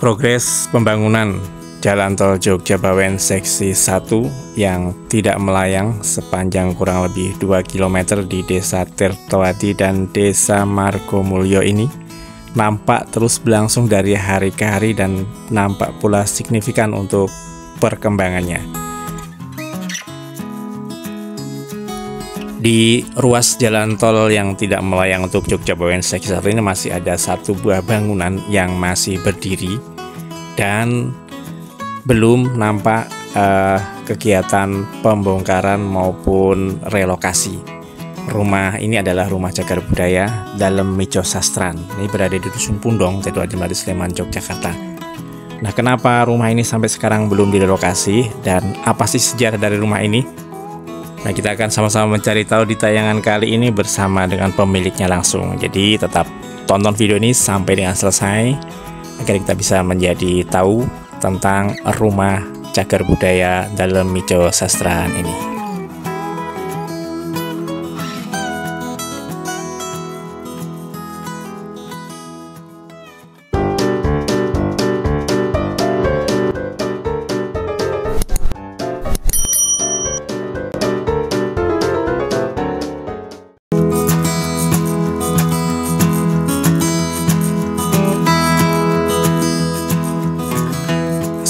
Progres pembangunan Jalan Tol Jogja Bawen seksi 1 yang tidak melayang sepanjang kurang lebih 2 km di Desa Tirtowati dan Desa Margomulyo ini nampak terus berlangsung dari hari ke hari dan nampak pula signifikan untuk perkembangannya. Di ruas jalan tol yang tidak melayang untuk Jogja Bawen seksi 1 ini masih ada satu buah bangunan yang masih berdiri dan belum nampak kegiatan pembongkaran maupun relokasi. Rumah ini adalah rumah cagar budaya dalam Mico Sastran. Ini berada di Dusun Pundong, Tetuajen Madi, Sleman, Yogyakarta. Nah, kenapa rumah ini sampai sekarang belum direlokasi dan apa sih sejarah dari rumah ini? Nah, kita akan sama-sama mencari tahu di tayangan kali ini bersama dengan pemiliknya langsung. Jadi tetap tonton video ini sampai dengan selesai agar kita bisa menjadi tahu tentang rumah cagar budaya dalam Mico Sastran ini.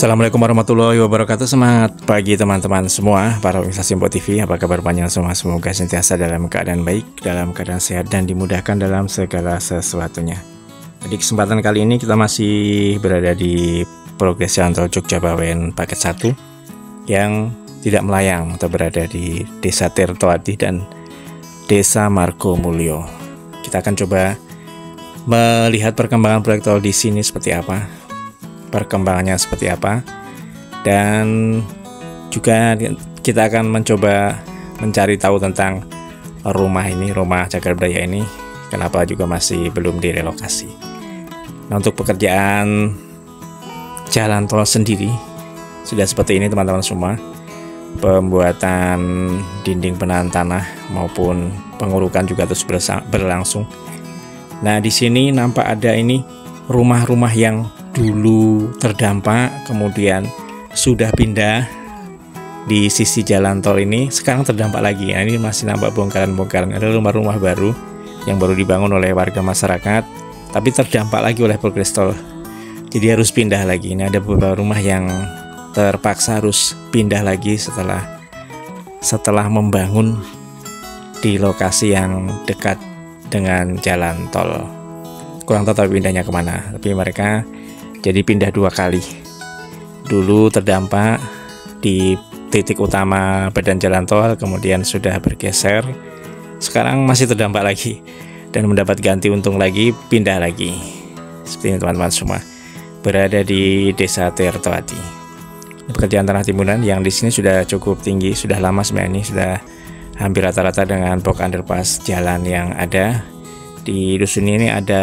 Assalamualaikum warahmatullahi wabarakatuh. Semangat pagi teman-teman semua, para pemirsa Simpo TV. Apa kabar panjang semua? Semoga sentiasa dalam keadaan baik, dalam keadaan sehat dan dimudahkan dalam segala sesuatunya. Di kesempatan kali ini kita masih berada di Progres Jalan Tol Jogja Bawen paket 1 yang tidak melayang atau berada di Desa Tirtowati dan Desa Margomulyo. Kita akan coba melihat perkembangan proyek tol di sini seperti apa, perkembangannya seperti apa, dan juga kita akan mencoba mencari tahu tentang rumah ini, rumah cagar budaya ini, kenapa juga masih belum direlokasi. Nah, untuk pekerjaan jalan tol sendiri sudah seperti ini teman-teman semua. Pembuatan dinding penahan tanah maupun pengurukan juga terus berlangsung. Nah, di sini nampak ada ini rumah-rumah yang dulu terdampak, kemudian sudah pindah di sisi jalan tol ini, sekarang terdampak lagi. Nah, ini masih nampak bongkaran-bongkaran. Ada rumah-rumah baru yang baru dibangun oleh warga masyarakat, tapi terdampak lagi oleh progres tol. Jadi harus pindah lagi. Ini ada beberapa rumah yang terpaksa harus pindah lagi setelah membangun di lokasi yang dekat dengan jalan tol. Kurang tahu pindahnya kemana, tapi mereka jadi pindah 2 kali. Dulu terdampak di titik utama badan jalan tol, kemudian sudah bergeser. Sekarang masih terdampak lagi dan mendapat ganti untung lagi, pindah lagi. Seperti ini teman-teman semua. Berada di Desa Tirtowati. Pekerjaan tanah timbunan yang di sini sudah cukup tinggi, sudah lama sebenarnya, ini sudah hampir rata-rata dengan box underpass jalan yang ada. Di dusun ini ada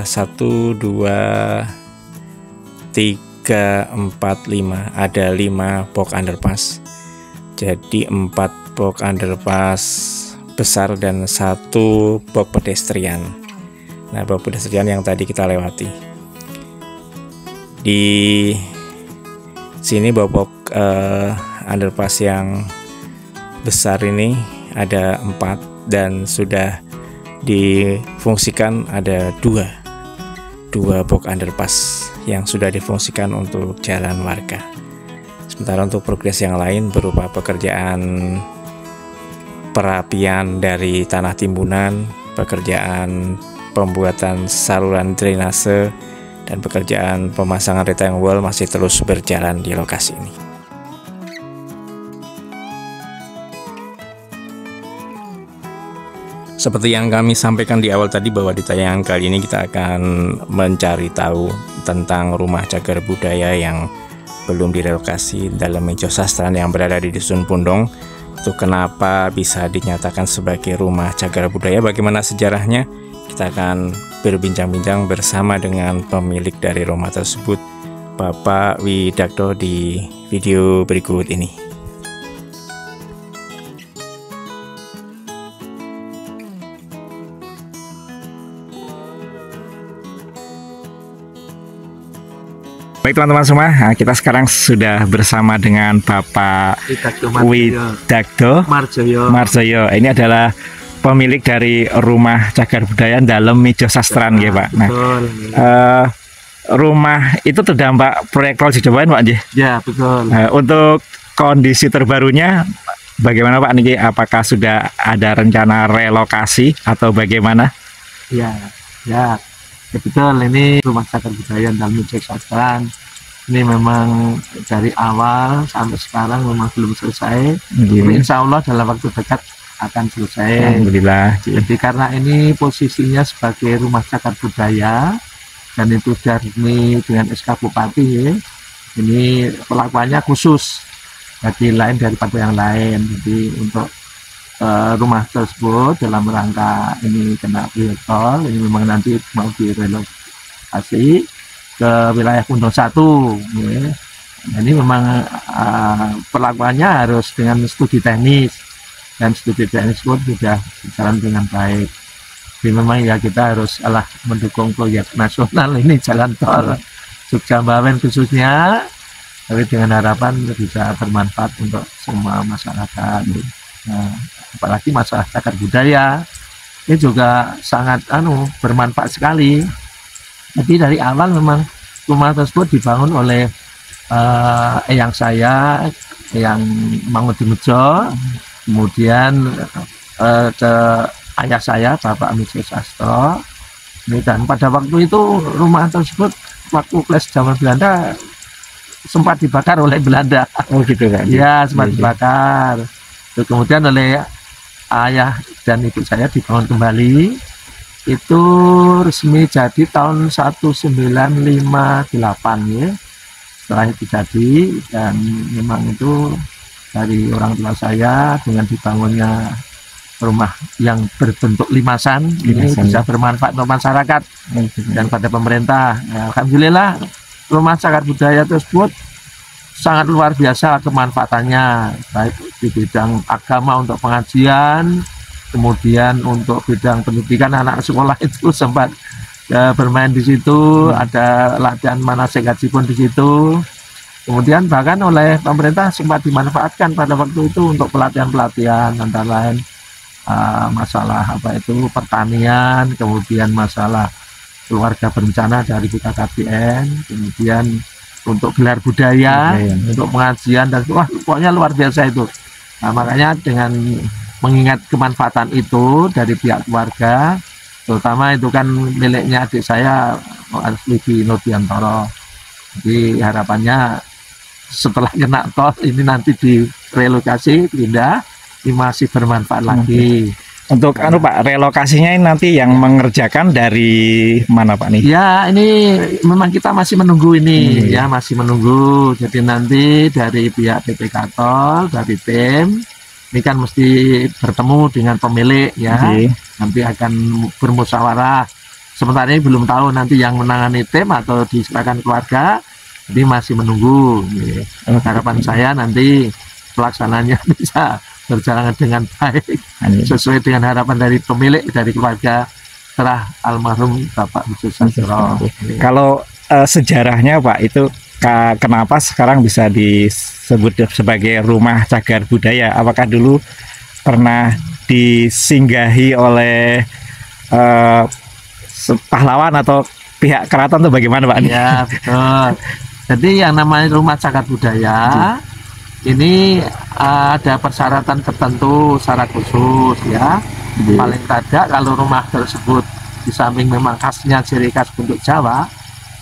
1, 2, 3, 4, 5, ada 5 box underpass. Jadi 4 box underpass besar dan 1 box pedestrian. Nah, box pedestrian yang tadi kita lewati. Di sini box underpass yang besar ini ada 4 dan sudah difungsikan ada 2 box underpass yang sudah difungsikan untuk jalan warga. Sementara untuk progres yang lain berupa pekerjaan perapian dari tanah timbunan, pekerjaan pembuatan saluran drainase, dan pekerjaan pemasangan retaining wall masih terus berjalan di lokasi ini. Seperti yang kami sampaikan di awal tadi, bahwa di tayangan kali ini kita akan mencari tahu tentang rumah cagar budaya yang belum direlokasi dalam Mico Sastran yang berada di Dusun Pundong. Itu kenapa bisa dinyatakan sebagai rumah cagar budaya, bagaimana sejarahnya, kita akan berbincang-bincang bersama dengan pemilik dari rumah tersebut, Bapak Widakdo, di video berikut ini. Baik teman-teman semua, nah, kita sekarang sudah bersama dengan Bapak Widakdo Marjoyo. Ini adalah pemilik dari Rumah Cagar Budaya Dalem Midjo Sastran ya Pak. Nah, rumah itu terdampak proyek tol Cijowain Pak Nggih? Ya betul. Untuk kondisi terbarunya bagaimana Pak niki? Apakah sudah ada rencana relokasi atau bagaimana? Ya betul, ini Rumah Cagar Budaya Dalem Midjo Sastran ini memang dari awal sampai sekarang memang belum selesai. Tapi insya Allah dalam waktu dekat akan selesai. Alhamdulillah. Jadi karena ini posisinya sebagai Rumah Cagar Budaya dan itu sudah resmi dengan SK Bupati ya. Ini perlakuannya khusus, jadi lain daripada yang lain. Jadi untuk rumah tersebut dalam rangka ini kena proyek tol, ini memang nanti mau direlokasi ke wilayah Pundong 1 ya. Ini memang perlakuannya harus dengan studi teknis, dan studi teknis pun sudah berjalan dengan baik. Jadi memang ya kita harus mendukung proyek nasional ini jalan tol Jogja Bawen khususnya, tapi dengan harapan bisa bermanfaat untuk semua masyarakat. Nah, apalagi masalah cagar budaya ini juga sangat bermanfaat sekali. Jadi dari awal memang rumah tersebut dibangun oleh eyang saya, Eyang Mangudimedjo, kemudian ke ayah saya Bapak Midjo Sastro. Dan pada waktu itu rumah tersebut waktu Kles zaman Belanda sempat dibakar oleh Belanda. Oh gitu kan? Ya sempat dibakar. Kemudian oleh ayah dan ibu saya dibangun kembali. Itu resmi jadi tahun 1958 ya. Setelah itu jadi, dan memang itu dari orang tua saya dengan dibangunnya rumah yang berbentuk limasan ini bisa bermanfaat untuk masyarakat dan pada pemerintah. Ya, alhamdulillah Rumah Cagar Budaya tersebut sangat luar biasa kemanfaatannya, baik di bidang agama untuk pengajian, kemudian untuk bidang pendidikan anak sekolah itu sempat bermain di situ, ada latihan manasik haji pun di situ. Kemudian bahkan oleh pemerintah sempat dimanfaatkan pada waktu itu untuk pelatihan-pelatihan antara lain masalah pertanian, kemudian masalah keluarga berencana dari BKKBN, kemudian untuk gelar budaya, untuk pengajian, dan pokoknya luar biasa itu. Nah, makanya dengan mengingat kemanfaatan itu dari pihak keluarga, terutama itu kan miliknya adik saya Ligi Nurdiantoro. Jadi harapannya setelah kena tol ini nanti direlokasi, pindah, ini masih bermanfaat lagi. Untuk Pak, relokasinya ini nanti yang mengerjakan dari mana Pak nih? Ya ini memang kita masih menunggu ini, ya masih menunggu. Jadi nanti dari pihak PPK Tol, dari tim ini kan mesti bertemu dengan pemilik ya, nanti akan bermusyawarah. Sementara ini belum tahu nanti yang menangani tim atau diserahkan keluarga, jadi masih menunggu. Harapan saya nanti pelaksananya bisa berjalan dengan baik, sesuai dengan harapan dari pemilik, dari keluarga setelah almarhum Bapak Midjo Sastro. Kalau sejarahnya Pak, itu kenapa sekarang bisa disebut sebagai Rumah Cagar Budaya? Apakah dulu pernah disinggahi oleh pahlawan atau pihak keraton atau bagaimana Pak? Ya betul. Jadi yang namanya Rumah Cagar Budaya ini ada persyaratan tertentu, syarat khusus ya. Paling tidak kalau rumah tersebut di samping memang khasnya ciri khas bentuk Jawa,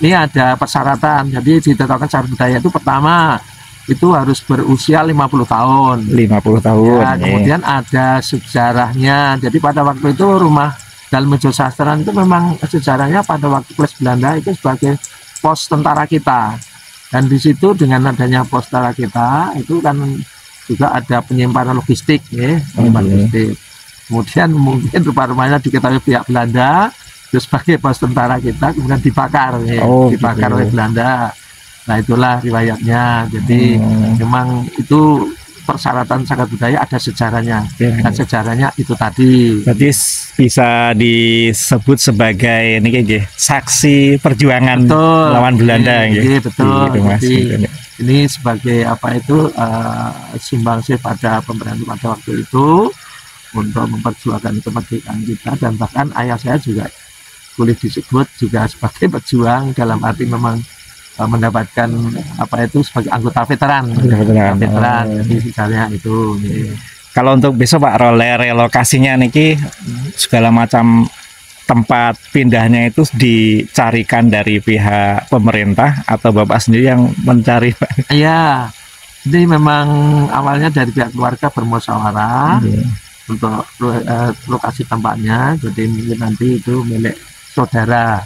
ini ada persyaratan. Jadi ditetapkan cagar budaya itu pertama itu harus berusia 50 tahun. 50 tahun. Ya, kemudian ada sejarahnya. Jadi pada waktu itu Rumah Dalem Midjo Sastran itu memang sejarahnya pada waktu Kles Belanda itu sebagai pos tentara kita. Dan di situ dengan adanya pos tentara kita itu kan juga ada penyimpanan logistik ya, logistik. Kemudian mungkin rumah-rumahnya diketahui pihak Belanda terus sebagai pos tentara kita kemudian dibakar ya, dibakar oleh Belanda. Nah itulah riwayatnya. Jadi memang itu persyaratan cagar budaya ada sejarahnya. Dan sejarahnya itu tadi. Berarti bisa disebut sebagai ini kayak saksi perjuangan lawan Belanda gitu. Betul. Gitu, Mas. Jadi, ini sebagai apa itu sumbangsih pada pemberontak pada waktu itu untuk memperjuangkan kemerdekaan kita, dan bahkan ayah saya juga boleh disebut juga sebagai pejuang dalam arti memang mendapatkan apa itu sebagai anggota veteran. Jadi sejarahnya itu. Kalau untuk besok Pak, relokasinya niki segala macam tempat pindahnya itu dicarikan dari pihak pemerintah atau Bapak sendiri yang mencari, Pak? Iya, jadi memang awalnya dari pihak keluarga bermusyawarah untuk lokasi tempatnya. Jadi mungkin nanti itu milik saudara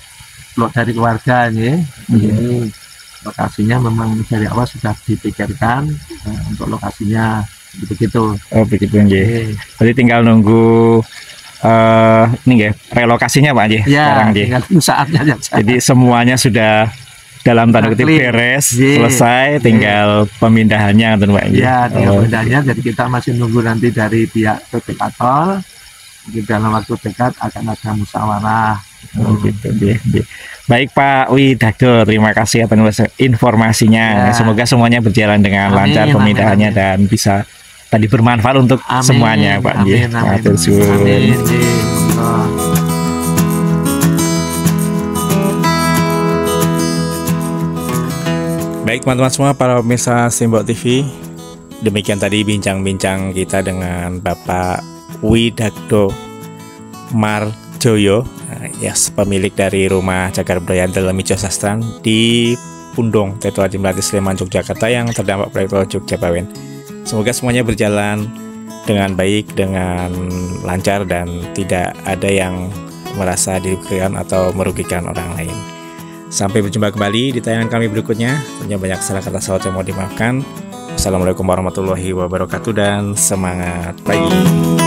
dari keluarga ini. Jadi lokasinya memang dari awal sudah dipikirkan untuk lokasinya begitu. Oh begitu nggih. Jadi tinggal nunggu ini ya relokasinya Pak nggih. Ya, sekarang tinggal saatnya aja. Jadi semuanya sudah dalam tanda kutip beres, selesai, tinggal pemindahannya tentu Pak. Ya, tinggal pemindahannya. Jadi kita masih nunggu nanti dari pihak PPK Tol. Di dalam waktu dekat akan ada musyawarah. Gitu. Baik Pak Widagdo, terima kasih atas informasinya. Semoga semuanya berjalan dengan lancar pemindahannya dan bisa tadi bermanfaat untuk semuanya Pak. Baik teman-teman semua, para pemirsa Simbok TV, demikian tadi bincang-bincang kita dengan Bapak Widagdo Marjoyo, pemilik dari rumah cagar budaya Delemico Sastran di Pundong, Tetuaji Melati, Sleman, Yogyakarta yang terdampak proyek Jogja Bawen. Semoga semuanya berjalan dengan baik, dengan lancar, dan tidak ada yang merasa dirugikan atau merugikan orang lain. Sampai berjumpa kembali di tayangan kami berikutnya. Tentunya banyak salah kata salah yang mau dimaafkan. Assalamualaikum warahmatullahi wabarakatuh dan semangat pagi.